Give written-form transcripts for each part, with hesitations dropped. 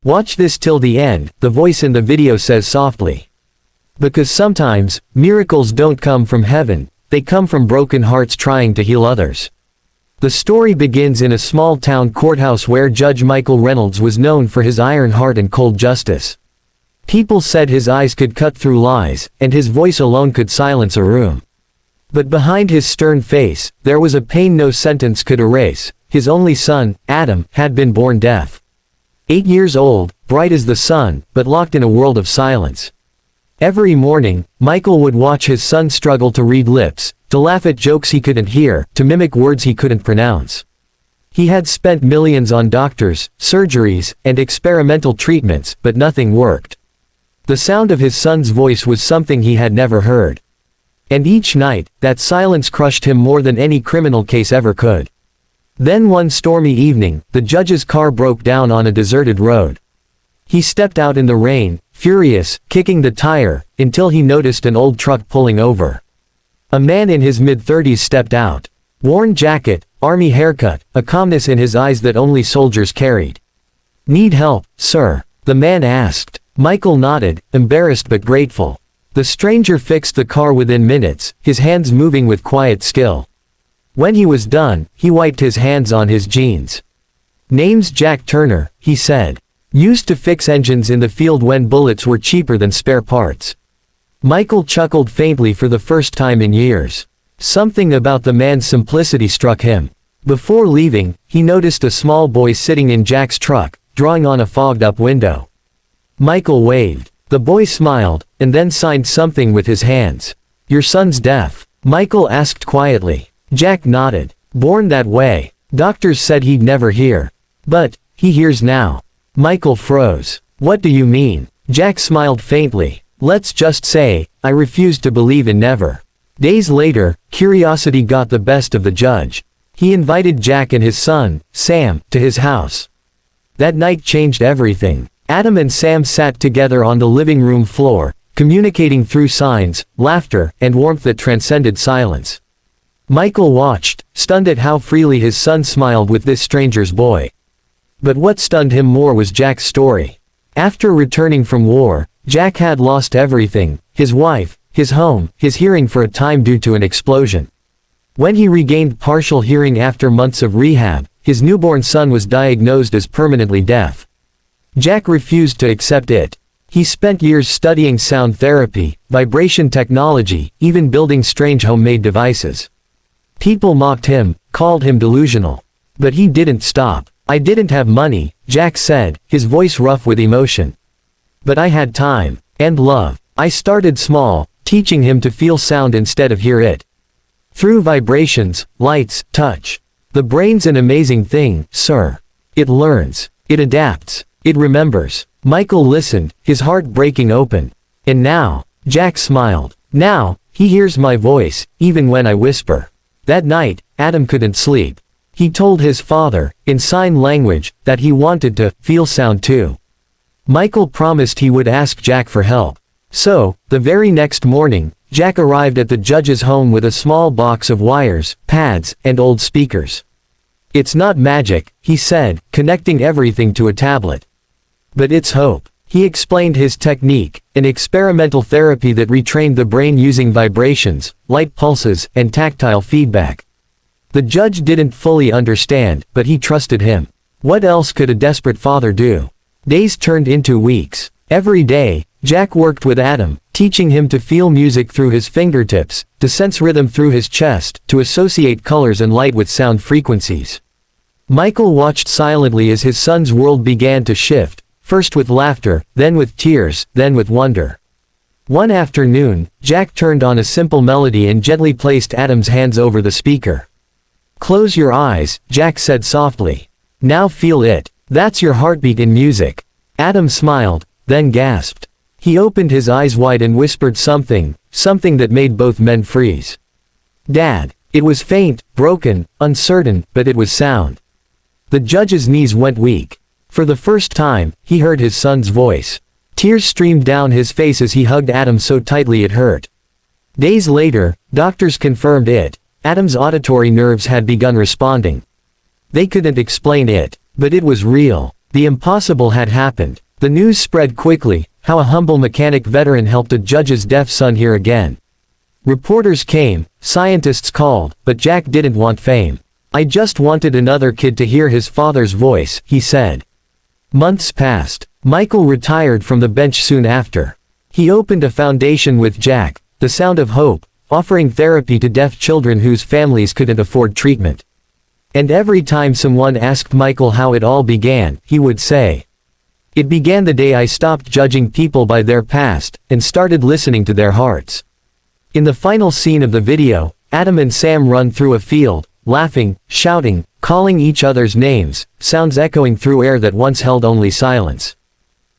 "Watch this till the end," the voice in the video says softly. "Because sometimes, miracles don't come from heaven, they come from broken hearts trying to heal others." The story begins in a small-town courthouse where Judge Michael Reynolds was known for his iron heart and cold justice. People said his eyes could cut through lies, and his voice alone could silence a room. But behind his stern face, there was a pain no sentence could erase. His only son, Adam, had been born deaf. 8 years old, bright as the sun, but locked in a world of silence. Every morning, Michael would watch his son struggle to read lips, to laugh at jokes he couldn't hear, to mimic words he couldn't pronounce. He had spent millions on doctors, surgeries, and experimental treatments, but nothing worked. The sound of his son's voice was something he had never heard. And each night, that silence crushed him more than any criminal case ever could. Then one stormy evening, the judge's car broke down on a deserted road. He stepped out in the rain, furious, kicking the tire, until he noticed an old truck pulling over. A man in his mid-30s stepped out. Worn jacket, army haircut, a calmness in his eyes that only soldiers carried. "Need help, sir?" the man asked. Michael nodded, embarrassed but grateful. The stranger fixed the car within minutes, his hands moving with quiet skill. When he was done, he wiped his hands on his jeans. "Name's Jack Turner," he said. "Used to fix engines in the field when bullets were cheaper than spare parts." Michael chuckled faintly for the first time in years. Something about the man's simplicity struck him. Before leaving, he noticed a small boy sitting in Jack's truck, drawing on a fogged-up window. Michael waved. The boy smiled, and then signed something with his hands. "Your son's deaf?" Michael asked quietly. Jack nodded. "Born that way. Doctors said he'd never hear. But, he hears now." Michael froze. "What do you mean?" Jack smiled faintly. "Let's just say, I refused to believe in never." Days later, curiosity got the best of the judge. He invited Jack and his son, Sam, to his house. That night changed everything. Adam and Sam sat together on the living room floor, communicating through signs, laughter, and warmth that transcended silence. Michael watched, stunned at how freely his son smiled with this stranger's boy. But what stunned him more was Jack's story. After returning from war, Jack had lost everything: his wife, his home, his hearing for a time due to an explosion. When he regained partial hearing after months of rehab, his newborn son was diagnosed as permanently deaf. Jack refused to accept it. He spent years studying sound therapy, vibration technology, even building strange homemade devices. People mocked him, called him delusional. But he didn't stop. "I didn't have money," Jack said, his voice rough with emotion. "But I had time. And love. I started small, teaching him to feel sound instead of hear it. Through vibrations, lights, touch. The brain's an amazing thing, sir. It learns. It adapts. It remembers." Michael listened, his heart breaking open. "And now," Jack smiled, "now, he hears my voice, even when I whisper." That night, Adam couldn't sleep. He told his father, in sign language, that he wanted to feel sound too. Michael promised he would ask Jack for help. So, the very next morning, Jack arrived at the judge's home with a small box of wires, pads, and old speakers. "It's not magic," he said, connecting everything to a tablet. "But it's hope." He explained his technique, an experimental therapy that retrained the brain using vibrations, light pulses, and tactile feedback. The judge didn't fully understand, but he trusted him. What else could a desperate father do? Days turned into weeks. Every day, Jack worked with Adam, teaching him to feel music through his fingertips, to sense rhythm through his chest, to associate colors and light with sound frequencies. Michael watched silently as his son's world began to shift, first with laughter, then with tears, then with wonder. One afternoon, Jack turned on a simple melody and gently placed Adam's hands over the speaker. "Close your eyes," Jack said softly. "Now feel it. That's your heartbeat in music." Adam smiled, then gasped. He opened his eyes wide and whispered something that made both men freeze. "Dad." It was faint, broken, uncertain, but it was sound. The judge's knees went weak. For the first time, he heard his son's voice. Tears streamed down his face as he hugged Adam so tightly it hurt. Days later, doctors confirmed it. Adam's auditory nerves had begun responding. They couldn't explain it, but it was real. The impossible had happened. The news spread quickly, how a humble mechanic veteran helped a judge's deaf son hear again. Reporters came, scientists called, but Jack didn't want fame. "I just wanted another kid to hear his father's voice," he said. Months passed. Michael retired from the bench soon after. He opened a foundation with Jack, the Sound of Hope, offering therapy to deaf children whose families couldn't afford treatment. And every time someone asked Michael how it all began, he would say, "It began the day I stopped judging people by their past, and started listening to their hearts." In the final scene of the video, Adam and Sam run through a field, laughing, shouting, calling each other's names, sounds echoing through air that once held only silence.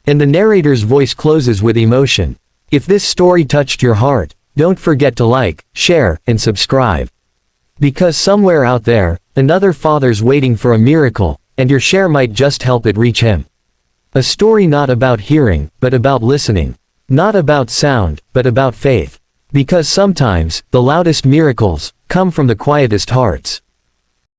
And the narrator's voice closes with emotion. If this story touched your heart, don't forget to like, share, and subscribe. Because somewhere out there, another father's waiting for a miracle, and your share might just help it reach him. A story not about hearing, but about listening. Not about sound, but about faith. Because sometimes, the loudest miracles come from the quietest hearts.